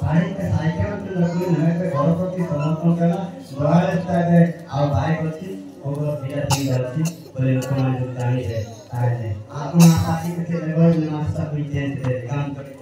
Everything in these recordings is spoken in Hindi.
भाई के साइकेल पे लगने नए पे घर प्रति समर्थन कला बहार स्टाइल आ बाइक अछि ओगो धीरे धीरे जाछि बोले लोक माने जानी है ताने आपन पार्टी के लेवल नास्ता भी चेंज दे काम करे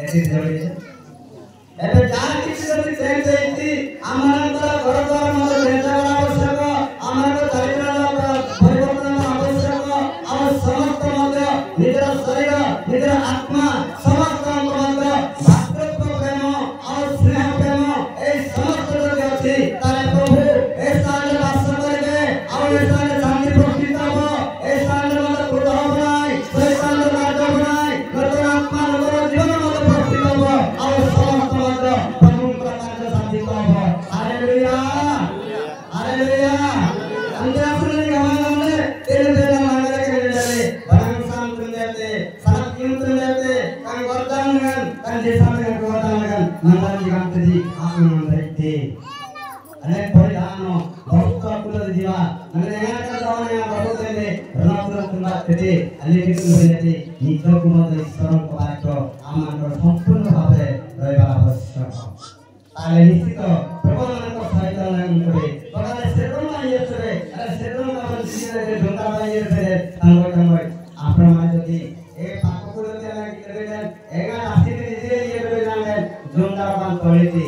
ऐसे जरूरी है एबे जान किसी जल्दी चेंज देती आमानकर घर द्वार मत भेजा आवश्यक आमानकर चारित्र्य परिवर्तन आवश्यक और समस्त मध्य निजर शरीर निजर आत्मा समस्त मध्य भातृत्व प्रेम और स्नेह प्रेम ए समस्त जो अछि तारे प्रभु ए साले वास करबे और ए साले शांति प्रतिष्ठा हो ए साले मत खुद हो बनाई ए साले राजा बनाई नगर आत्मा नगर जीवन मत प्रतिष्ठा हो और समस्त मध्य प्रभु प्रकार से शांति हो हालेलुया हालेलुया अंदर सुनने का हमने तेरे तेरे मांगले के ले बरंग शाम तुम देते साथ यूं तुम देते kan wardang kan desa dengan kewardang nandan diganti di akan mereka अनेक परिधानो भक्त कुल जीवा नने एका दावन या बाबू देले रनापुर कुंडा तेते अनेक कुलते नित्य कुमद ईश्वर पात्र आमानर संपूर्ण भावे रहबा आवश्यक ताले निश्चित प्रभुମାନଙ୍କ सहित नाम करे बगाले सेदन येसरे अरे सेदन का जीवने ढोंगा येसरे तांगो आपण मा जदी ए पाप कुलते लागी करले एगा राशि दिजे ये बेलांगे ढोंगा बान तोळीती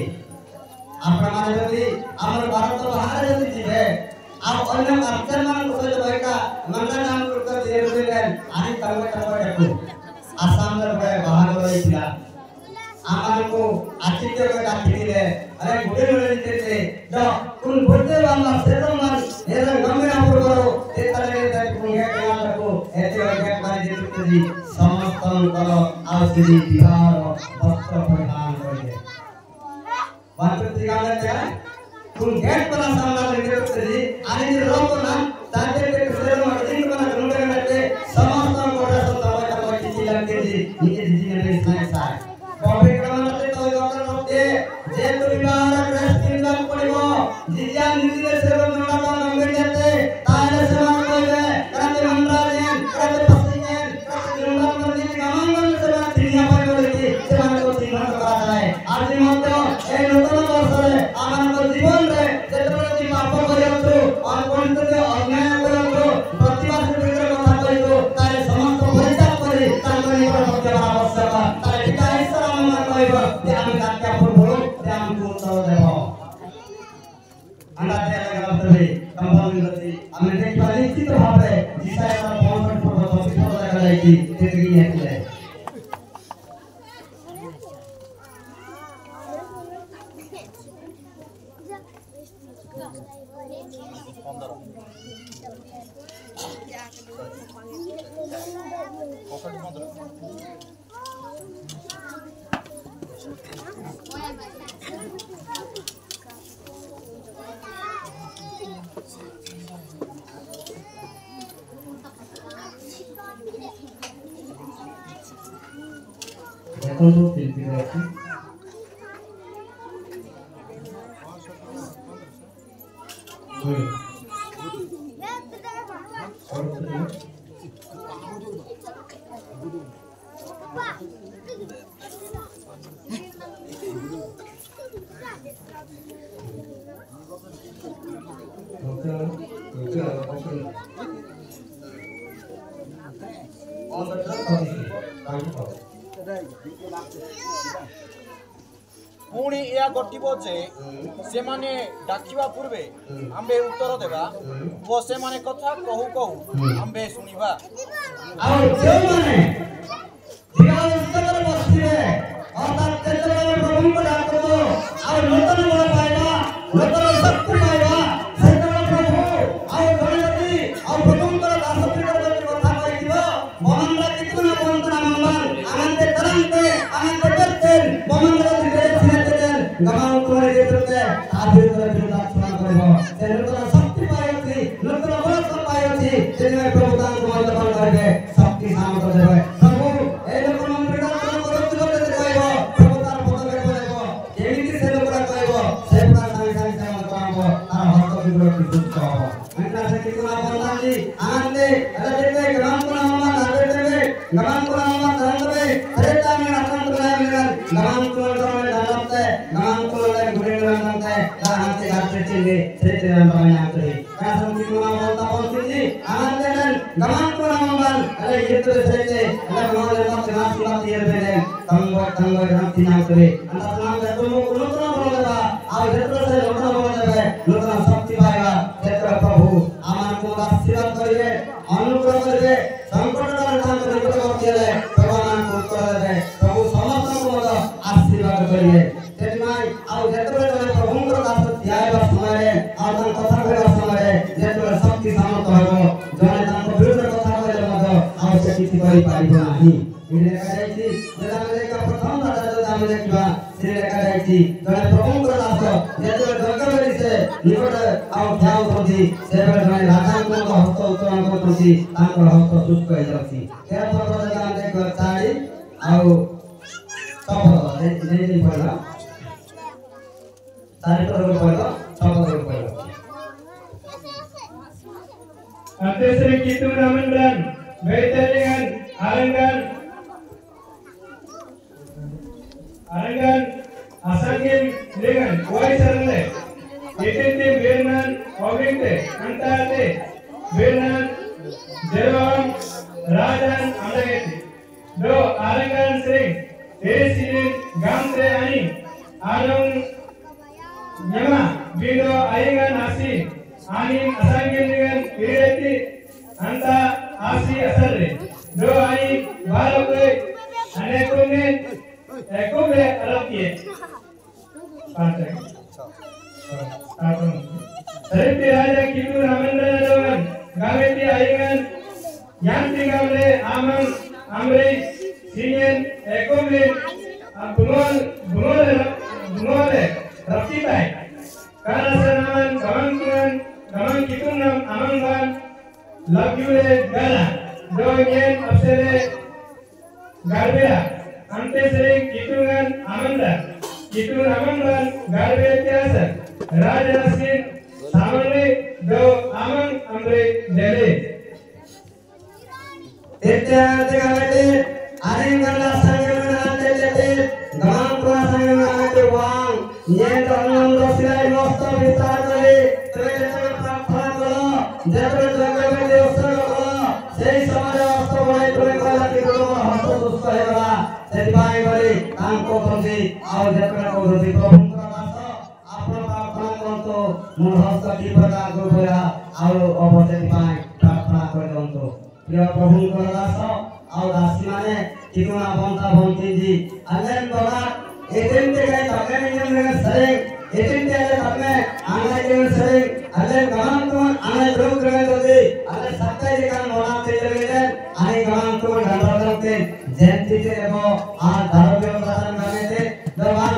आपण मा जदी ଆମର ଭାରତ ବାହାରେ ଯଦି ଯିବେ ଆଉ ଅନ୍ୟ ଆର୍ଥମାନ ସହିତ ରହିକା ମନ୍ନା ନାମ କରୁଥିବା ଦିନେ ଆଣି ତାଙ୍କ ଡାକୁ ଆସାମର ବାହାଘର ହେଇଥିଲା ଆମମାନଙ୍କୁ ଆତିଥ୍ୟ ଡାକିଥିଲେ अरे गुडे लेते थे जो तुम बोलते वाला सेरो मान एरा गमे आपरो करो ए तरह के पुंगे केला रखो एते के मारी देते जी समस्तन करो आश्री बिहार वस्त्र परिधान करिए बात दिखाने क्या तुम गेट पर सामना लेते जी आने लोग ना ताजे के सेरो मान दिन बना गंगे में समस्तन कोड़ा संतावा का चिट्ठी लगते जी नीचे जी ने स्नाइस है कॉपी करवाते तो डॉक्टर होते जे तो विवाह क्रिश्चियन का पड़िबो जिया नीति सेवा नडा नंबर देते ताले सेवा करबे करते मंडराजन करते पसिजन करते नडा मंदिर गमंगल सेवा दुनिया पर बोलती सेवा को तीन करा जाए आज मत ए नूतन वर्ष रे आमान को जीवन रे जेतबे ती पाप करियंतु और कोन तो अन्याय करंतु प्रतिवाद विग्रह कथा कहितो ताले समस्त परित्याग करी तांको निकट सत्य आवश्यक ताले पिता ईश्वर मन कहबो जे आमी काट्या पूर्व जे आम को देबो अंडा तेल गलतरे कंपाउंड गति हमें देख पाली निश्चित भावे जिसाय का 65 फुट 25 फुट लगा जाएगी तेरी है देखो फिल्म की पुणी या घटिबो जे से माने डाकिबा पूर्वे आम्बे उत्तर देबा वो से माने कथा कहू कहू आम्बे सुनिबा और जे माने दिया उत्तर बसिबे अर्थात तेतबे प्रभु को डाकबो और नूतन बल पाइबा नूतन शक्ति पाइबा सेतबे प्रभु और गणपति और प्रभुଙ୍କର ଦାସତ୍ୱ କଥା କହିଥିବ ମନର କିତନା ବନ୍ତନା ମଙ୍ଗल आनंद तरंते आनंद करते ममंगल गमाउ तुम्हारे देते आधे तरह बिरला सुना करबो से नूतन शक्ति पायथि नूतन बल पायथि जेने प्रभु दान को बल करबे शक्ति सामर्थ देबे प्रभु ए लोक मंदिर का करत करते कहबो प्रभु तार पदवे कहबो केमिति से लोक कहबो से पूरा संग संग से मत कहबो तार हस्त विग्रह की सुख कहबो अन्ना से कितना बंदा जी आनंदे अरे देते गमाउ को नाम ना देते गमाउ को नाम ना देते अरे तामे नाम को नाम गमाउ tuan kami dalam teh, gaman tuan lagi gurih dalam teh, gaman teh garter cindi, cerita dalam banyak tadi. Kasih kita mau tapon cindi, aman dengan gaman tuan amban, ada itu cerita, ada gaman dalam teh nasi nasi berbeda, tangguh dalam tinang tadi. Anda tenang jatuh nukran boleh, awal jatuh saya nukran boleh, nukran sakti baiklah, jatuh Prabhu, aman tuan silat kaliye, अनुग्रह करके संकट काल काम करने को कहले भगवान को करे प्रभु समस्त को मत आशीर्वाद करिए तेनाई आउ जेतबे तने प्रभु को दास ध्यायबा समय आ तन कथा कहबा समय जेतबे शक्ति सामर्थ होबो जने तन विरुद्ध कथा कहले मत आउ से किछि करि पारिबो नाही इने कहैछि जेना का प्रथम दादा दाम देखबा से कहैछि जने प्रभु को दास जेतबे जगबेली से निकट आउ ध्यान होछि सेबे जने राजा को हस्त उत्तोलन करछि तांको हस्त सुस्त होई जाछि तेरा प्रभु दाम देख चाडी आउ तब नहीं पड़ला तारी पर पड़ला तब पर पड़ला अंते श्री कितु रामंद्रन बैठेंगे आरंगन असंगिन लेगन कोई सरले इतने बेरनन ओबिंते अंताते बेरनन देवम राजन अंदगेती दो आरंगन सिंह एसिन गामते आणि आरंग न्यमा बिदो आयंगन आसी आणि असंगिन लेगन इरेती अंता आसी असरले दो आई बालके अनेकोने एकोबे अरतिये पांच सरिते राजा कितु रामेंद्र देवन गावेती आयंगन यांती गावले आमन आमरे सिंगन एकोबे बुनोले रक्तिताय कारासनामन गमन कितुनम आमनगन लग्युले गला दोयेन अपसेले गारबेला अंते श्री कितुगन आमंदन गारबे त्यास राजा सिंह सामने दो आमन अमरे देले तेत्या गावेते आरिंगला संगमना देले गाम को संगमना के वांग ये तनम रसिलाई मस्त विचार करे तेरे प्रार्थना करो जेबे जगमे देवस्थ करो सेई समय अस्त बने तोरे कहला कि तो हस्त सुस्त हेला सेतिबाई बोली तांको प्रति आउ जेकरा को रति प्रभुंकर दास आपन प्रार्थना करतो मोर हस्त की प्रकार को बोला आउ अवसेतिबाई प्रार्थना कर दंतो प्रिय प्रभुंकर दास आउ दासी माने कितुना बंता बंती जी अनेन बड़ा एतेन ते गए तमे नियम में सरे एतेन ते आले तमे आंगले के सरे अले गाम तो आंगले ग्रुप रहे तो दे अले सत्ता जी का मोना ते लगे आने गाम तो डंडा जयंती से एवं आ धार्मिक प्रदान करने से दरबार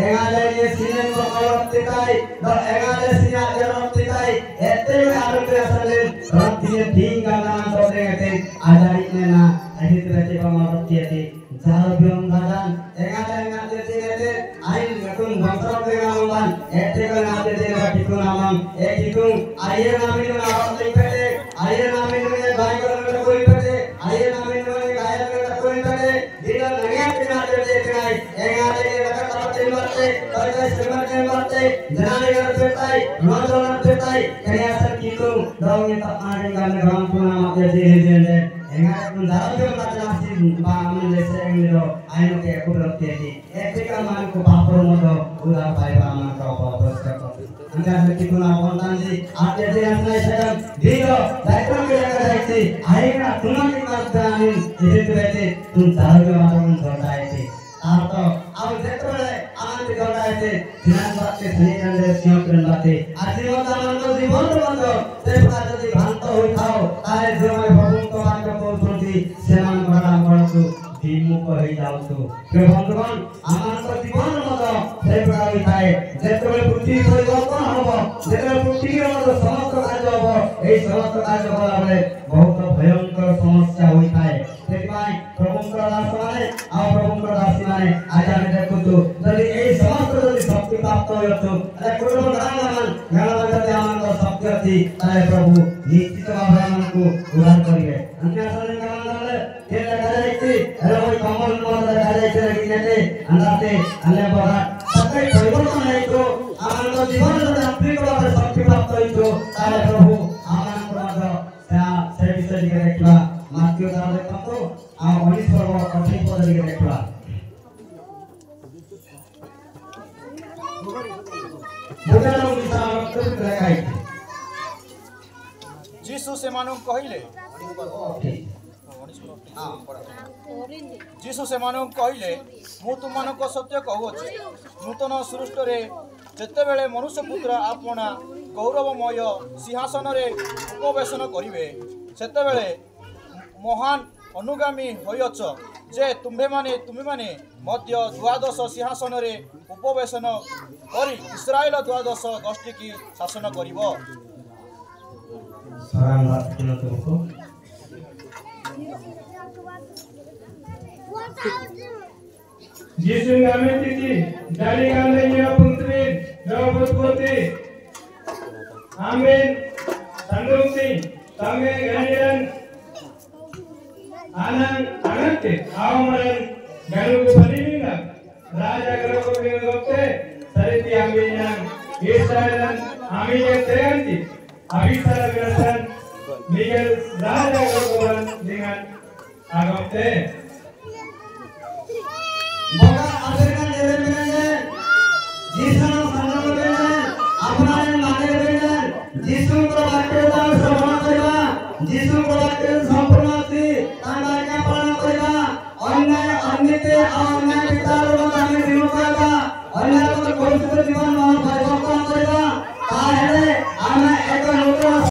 एगाले ये सीजन को अवतिकाई द एगाले सीजन अवतिकाई ऐसे में आरोग्य असले रत्तीय तीन का नाम तो देते आजारी ने ना ऐसे तरह के मारती थी जारबियम दादान एगाले देते आइन गतुन बंसर के नामन ऐसे का नाम देते कितु नामम एक कितु आये नामी ने नाम लिखते आये नामी ने गाय को कोई करते आये नामी ने गाय दिनो नया पिना देते हैं एगाले के लगा तब बाते और श्रीमत बाते जनाने कर देताई नौजवान देताई कन्या सर की तो दौगे तब आने का ग्राम पुना माते दे एगाले तुम दारू के बात नासी बामन जैसे एंगलो आइनो के कुदरती थी ऐसे का मान को पापर मतो उदा पाए बामन का पापर का अंगा से की तुना बंतान जी आप जैसे असले शरण दिनो दायित्व के लेकर जाते आएगा तुम्हारी बात जाने इसे रहते तुम दारू के बात में जोड़ाए थे आप तो अब जेतबे आनंद जोड़ाए थे ध्यान बात के सही करने सियों करने बाते आशीर्वाद आनंद को जीवन मतो से प्रकार यदि भ्रांत होई खाओ तारे जीवन भगवान को मान को बोल सुनती सेमान बड़ा बड़सु धीमु कहि जाउछु के भगवान आनंद को जीवन मतो से प्रकार होइताए जेतबे पृथ्वी परिवर्तन होबो जेतबे पृथ्वी रो समस्त कार्य होबो एई समस्त कार्य होला बेले बहुत भयंकर समस्या होइताए सेतिबाई प्रभुंकर दास माने आ प्रभुंकर दासी माने आज आमे देखुतु जदि एई समस्त जदि शक्ति प्राप्त होयतो अरे कुटुंब गांगमन गांगमन आनंद शक्ति अछि तारे प्रभु निश्चित भावे हमको उद्धार करिवे अन्य सारे गांगमन के लगा जाईती अरे कोई कमल मत लगा जाईती कि नेते अंदाते धन्यवाद सबै परिवर्तन आएको हाम्रो जीवन आन्तरिक भावले शक्ति प्राप्त भएको ताले प्रभु हाम्रो ମଧ୍ୟ त्यहाँ से विषय लिएर देखिवा माथि ताले कतो आ 19 पर्व कठिन पद लिएर देखिवा बुझानो विचार उत्तर लगाई जीसु सेमानଙ୍କୁ କହିଲେ जीसु सेमानଙ୍କୁ କହିଲେ ମୁଁ ତୁମମାନଙ୍କୁ ସତ୍ୟ କହୁଅଛି ନୂତନ ସୃଷ୍ଟିରେ ଯେତେବେଳେ ମନୁଷ୍ୟ ପୁତ୍ର ଆପଣା ଗୌରବମୟ ସିଂହାସନରେ ଉପବେଶନ କରିବେ ସେତେବେଳେ ମହାନ ଅନୁଗାମୀ ହୋଇଅଛ ଯେ ତୁମେମାନେ ମଧ୍ୟ ଦ୍ୱାଦଶ ସିଂହାସନରେ ଉପବେଶନ କରି ଇସ୍ରାଏଲ ଦ୍ୱାଦଶ ଗୋଷ୍ଠୀକି ଶାସନ କରିବ। Yesus kami titi dari kandungnya putri Dawudputri. Amin. Sandungsi kami ganjaran anak awamaran galuku paninga raja galuku bingote sariti ambinya Israelan aminya teganti abisara gerasan Miguel raja galukuan dengan agote. Moga akhirkan diri Yesus sangat अपना माने बेन जीसु को बाटे दान श्रवण करबा जीसु को बाटे संपूर्ण थी ताना का पालन करबा अन्याय अन्यते अन्याय विचार को ताने दिनो करबा अन्याय को कोई जीवन मान पाइबा